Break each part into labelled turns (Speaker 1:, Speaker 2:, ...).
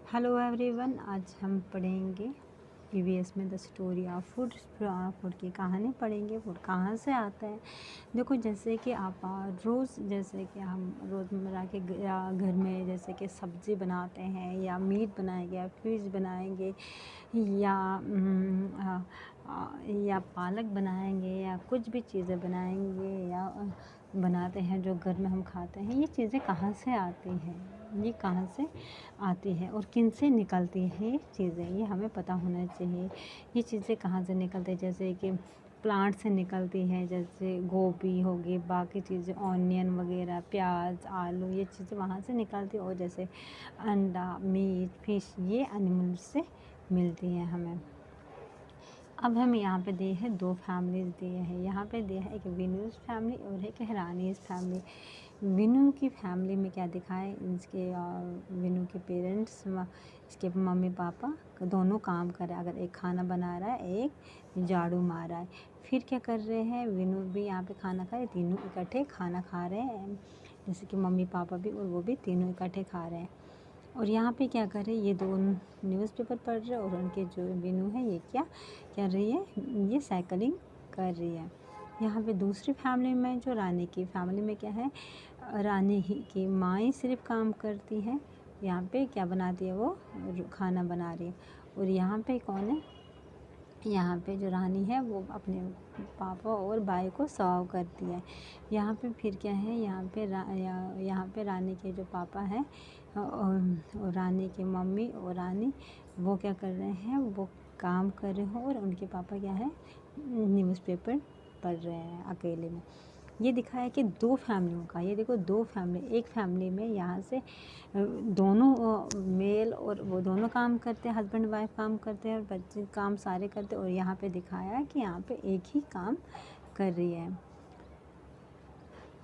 Speaker 1: Hello everyone, आज हम पढ़ेंगे ईवीएस में the story of food. Food की कहानी पढ़ेंगे। फूड कहाँ से आता है। देखो, जैसे कि आप रोज़ जैसे कि हम रोज़मर्रा के घर में जैसे कि सब्ज़ी बनाते हैं या मीट बनाएंगे या फिश बनाएंगे या या पालक बनाएंगे या कुछ भी चीज़ें बनाएंगे या बनाते हैं जो घर में हम खाते हैं। ये चीज़ें कहाँ से आती हैं, ये कहाँ से आती है और किन से निकलती है ये चीज़ें, ये हमें पता होना चाहिए। ये चीज़ें कहाँ से निकलती है, जैसे कि प्लांट से निकलती है, जैसे गोभी होगी, बाकी चीज़ें ऑनियन वगैरह, प्याज, आलू, ये चीज़ें वहाँ से निकलती है। और जैसे अंडा, मीट, फिश, ये एनिमल्स से मिलती हैं हमें। अब हम यहाँ पे दिए हैं दो फैमिलीज दिए हैं। यहाँ पे दिया है एक विनूस फैमिली और एक रानीस फैमिली। विनू की फैमिली में क्या दिखा है, इसके विनू के पेरेंट्स, इसके मम्मी पापा दोनों काम कर रहे हैं। अगर एक खाना बना रहा है, एक झाड़ू मार रहा है। फिर क्या कर रहे हैं, विनू भी यहाँ पे खाना खा रहे, तीनों इकट्ठे खाना खा रहे हैं। जैसे कि मम्मी पापा भी और वो भी तीनों इकट्ठे खा रहे हैं। और यहाँ पे क्या कर रहे हैं, ये दो न्यूज़पेपर पढ़ रहे हैं और उनके जो विनू है ये क्या कर रही है, ये साइकिलिंग कर रही है। यहाँ पे दूसरी फैमिली में जो रानी की फैमिली में क्या है, रानी ही की माँ ही सिर्फ काम करती है। यहाँ पे क्या बनाती है, वो खाना बना रही है। और यहाँ पे कौन है, यहाँ पे जो रानी है वो अपने पापा और भाई को सर्व करती है। यहाँ पे फिर क्या है, यहाँ पे रानी के जो पापा हैं और रानी की मम्मी और रानी, वो क्या कर रहे हैं, वो काम कर रहे हो और उनके पापा क्या है, न्यूज़पेपर पढ़ रहे हैं अकेले में। ये दिखा है कि दो फैमिलियों का, ये देखो दो फैमिली, एक फैमिली में यहाँ से दोनों मेल और वो दोनों काम करते हैं, हस्बैंड वाइफ काम करते हैं और बच्चे काम सारे करते हैं। और यहाँ पे दिखाया है कि यहाँ पे एक ही काम कर रही है।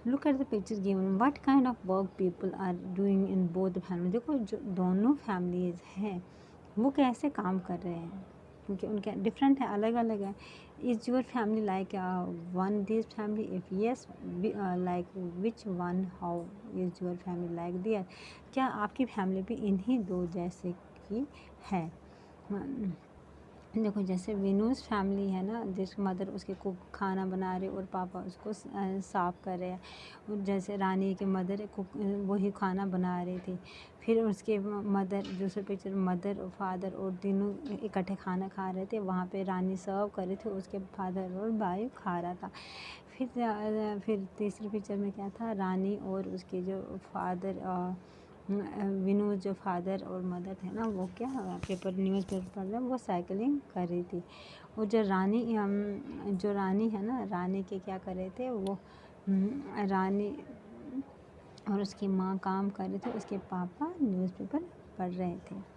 Speaker 1: Look at the picture given, what kind of work people are doing in both the family. देखो, जो दोनों फैमिलीज हैं वो कैसे काम कर रहे हैं, क्योंकि उनके डिफरेंट है, अलग अलग है। Is your family like one this family, if yes like which one, how is your family like there. क्या आपकी फैमिली भी इन्हीं दो जैसे की है। देखो, जैसे विनूस फैमिली है ना, जिसकी मदर उसके कुक खाना बना रहे और पापा उसको साफ कर रहे हैं। और जैसे रानी के मदर कुक वही खाना बना रही थी। फिर उसके मदर, दूसरे पिक्चर मदर और फादर और तीनों इकट्ठे खाना खा रहे थे। वहाँ पे रानी सर्व कर रही थी, उसके फादर और भाई खा रहा था। फिर तीसरे पिक्चर में क्या था, रानी और उसके जो फादर विनू जो फादर और मदर थे ना, वो क्या न्यूज़ पेपर पढ़ रहे, वो साइकिलिंग कर रही थी। और जो रानी है ना, रानी के क्या कर रहे थे, वो रानी और उसकी माँ काम कर रहे थे, उसके पापा न्यूज़पेपर पढ़ रहे थे।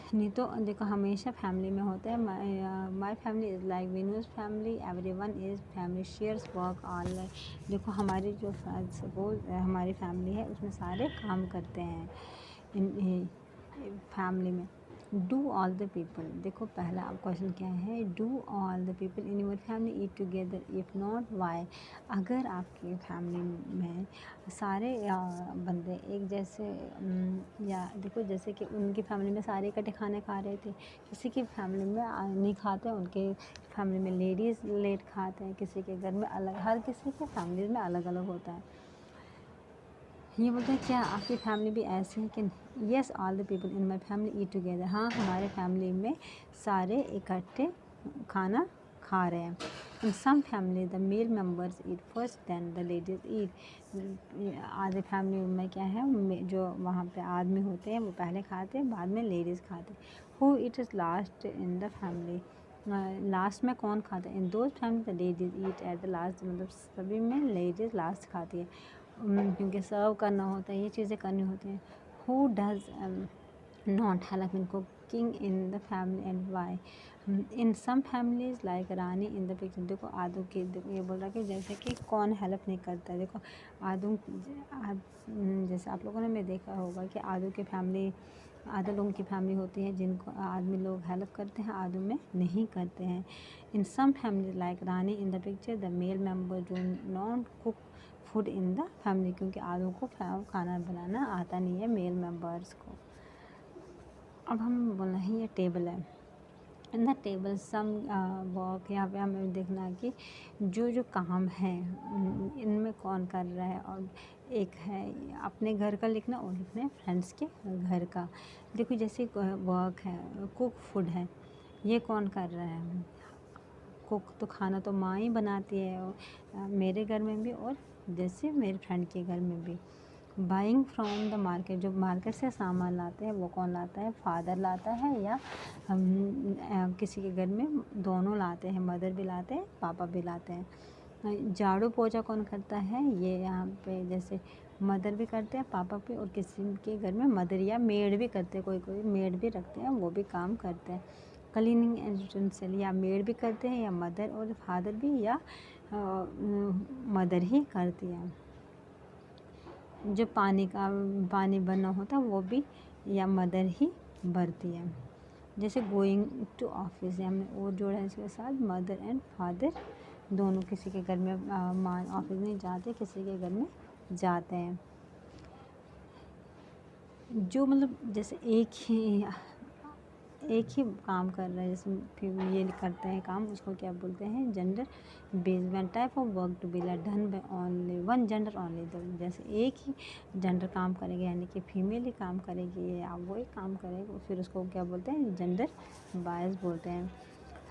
Speaker 1: नहीं तो देखो, हमेशा फैमिली में होता है, माई फैमिली इज़ लाइक विनूज family, every one is family shares work all. देखो, हमारी जो सपोज हमारी फैमिली है उसमें सारे काम करते हैं इन फैमिली में। डू ऑल द पीपल, देखो पहला क्वेश्चन क्या है, do all the people in your family eat together, if not why. अगर आपकी फैमिली में सारे बंदे एक जैसे या देखो, जैसे कि उनकी फैमिली में सारे इकट्ठे खाने खा रहे थे, किसी की फैमिली में नहीं खाते, उनके फैमिली में लेडीज़ लेट खाते हैं, किसी के घर में अलग, हर किसी के फैमिली में अलग अलग होता है। ये बोलते हैं क्या आपकी फैमिली भी ऐसी है कि yes all the people in my family eat together, हाँ हमारे फैमिली में सारे इकट्ठे खाना खा रहे हैं। In some family the male members eat first then the ladies eat. आधे फैमिली में क्या है, जो वहाँ पे आदमी होते हैं वो पहले खाते हैं, बाद में लेडीज़ खाते हैं। Who it is last in the family, last में कौन खाता है, in those family the ladies eat at the last, मतलब सभी में लेडीज़ लास्ट खाती है, क्योंकि सर्व करना होता है, ये चीज़ें करनी होती हैं। Who does not help in cooking in the family and why. In some families like Rani in the picture. देखो आदू की, देखो ये बोल रहा है कि जैसे कि कौन हेल्प नहीं करता है। देखो जैसे आप लोगों ने मैं देखा होगा कि आदू की फैमिली, आधे लोगों की फैमिली होती है जिनको आदमी लोग हेल्प करते हैं, आदू में नहीं करते हैं। In some family like Rani in the picture the male member do not cook food in the family, क्योंकि आदू को खाना बनाना आता नहीं है मेल मेम्बर्स को। अब हम बोल रहे हैं ये टेबल है। In the table some work, यहाँ पे हमें देखना है कि जो जो काम है इनमें कौन कर रहा है। और एक है अपने घर का लिखना और लिखना है फ्रेंड्स के घर का। देखो जैसे वर्क है, कुक फूड है, ये कौन कर रहा है? कुक तो खाना तो माँ ही बनाती है, मेरे घर में भी और जैसे मेरे फ्रेंड के घर में भी। बाइंग फ्रॉम द मार्केट, जो मार्केट से सामान लाते हैं वो कौन लाता है? फादर लाता है या किसी के घर में दोनों लाते हैं, मदर भी लाते हैं, पापा भी लाते हैं। झाड़ू पोछा कौन करता है? ये यहाँ पे जैसे मदर भी करते हैं, पापा भी, और किसी के घर में मदर या मेड भी करते हैं, कोई कोई मेड भी रखते हैं, वो भी काम करते हैं। क्लीनिंग यूटेंसिल या मेड भी करते हैं या मदर और फादर भी या मदर ही करती है। जो पानी भरना होता है वो भी या मदर ही भरती है। जैसे गोइंग टू ऑफिस है, हमने और जोड़ा है इसके साथ, मदर एंड फादर दोनों किसी के घर में माँ ऑफिस नहीं जाते, किसी के घर में जाते हैं। जो मतलब जैसे एक ही काम कर रहा है, जैसे फिर ये करते हैं काम, उसको क्या बोलते हैं? Gender based. One type of work to be done by only one gender only. जैसे एक ही जेंडर काम करेगी, यानी कि फीमेल ही काम करेगी या वो ही काम करेगा, फिर उसको क्या बोलते हैं? जेंडर बायस बोलते हैं।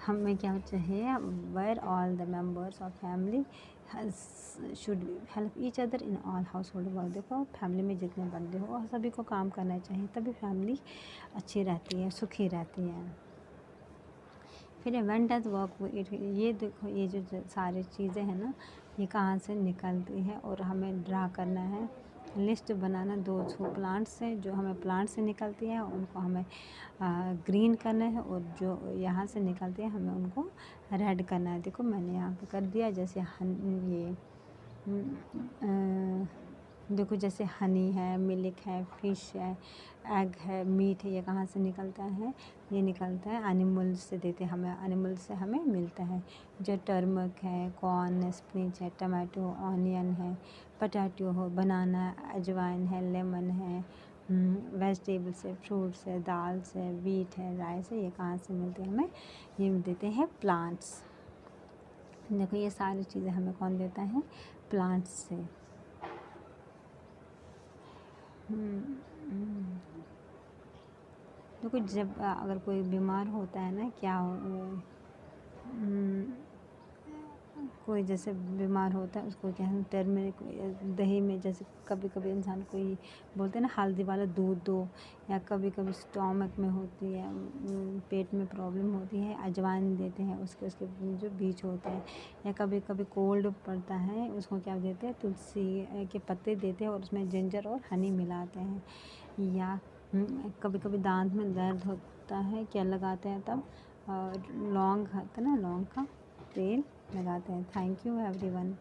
Speaker 1: हमें क्या चाहिए? Where all the members of family should help each other in all household work. देखो फैमिली में जितने बंदे हो सभी को काम करना चाहिए, तभी फैमिली अच्छी रहती है, सुखी रहती है। फिर व्हेन डज वर्क इट, ये देखो ये जो सारी चीज़ें हैं ना, ये कहाँ से निकलती है और हमें ड्रा करना है, लिस्ट बनाना। दो प्लांट्स से, जो हमें प्लांट से निकलती है उनको हमें ग्रीन करना है, और जो यहाँ से निकलती है हमें उनको रेड करना है। देखो मैंने यहाँ पे कर दिया। जैसे ये देखो जैसे हनी है, मिल्क है, फिश है, एग है, मीट है, ये कहाँ से निकलता है? ये निकलता है एनिमल से, देते हैं हमें, एनिमल से हमें मिलता है। जो टर्मक है, कॉर्न, स्पिनच है, टमाटो, ऑनियन है, पोटैटो हो, बनाना, अजवाइन है, लेमन है, वेजिटेबल्स है, फ्रूट्स है, दाल है, वीट है, राइस है, ये कहाँ से मिलते हैं हमें? ये देते हैं प्लांट्स। देखो ये सारी चीज़ें हमें कौन देता है? प्लांट्स से। देखो जब अगर कोई बीमार होता है ना, क्या कोई जैसे बीमार होता है उसको क्या है, टर्मरिक दही में, जैसे कभी कभी इंसान कोई बोलते हैं ना हल्दी वाला दूध दो, या कभी कभी स्टोमक में होती है, पेट में प्रॉब्लम होती है, अजवाइन देते हैं, उसके जो बीज होते हैं। या कभी कभी कोल्ड पड़ता है, उसको क्या देते हैं? तुलसी के पत्ते देते हैं और उसमें जिंजर और हनी मिलाते हैं। या कभी कभी दांत में दर्द होता है, क्या लगाते हैं तब? लौंग होता है ना, लौंग का तेल लगाते हैं। Thank you everyone.